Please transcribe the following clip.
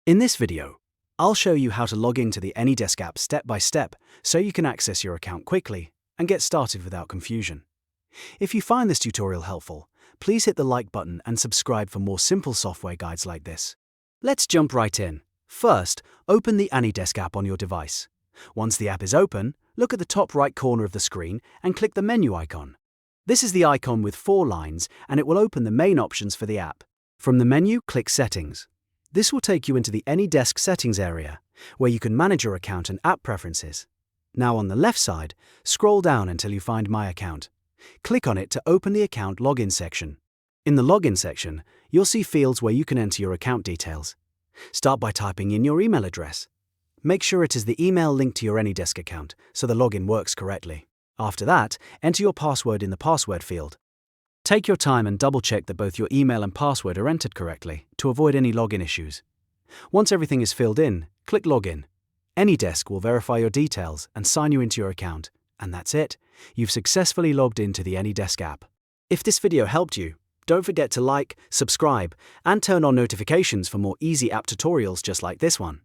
In this video, I'll show you how to log into the AnyDesk app step by step so you can access your account quickly and get started without confusion. If you find this tutorial helpful, please hit the like button and subscribe for more simple software guides like this. Let's jump right in. First, open the AnyDesk app on your device. Once the app is open, look at the top right corner of the screen and click the menu icon. This is the icon with 4 lines and it will open the main options for the app. From the menu, click Settings. This will take you into the AnyDesk settings area, where you can manage your account and app preferences. Now on the left side, scroll down until you find My Account. Click on it to open the account login section. In the login section, you'll see fields where you can enter your account details. Start by typing in your email address. Make sure it is the email linked to your AnyDesk account so the login works correctly. After that, enter your password in the password field. Take your time and double-check that both your email and password are entered correctly to avoid any login issues. Once everything is filled in, click Login. AnyDesk will verify your details and sign you into your account, and that's it. You've successfully logged into the AnyDesk app. If this video helped you, don't forget to like, subscribe, and turn on notifications for more easy app tutorials just like this one.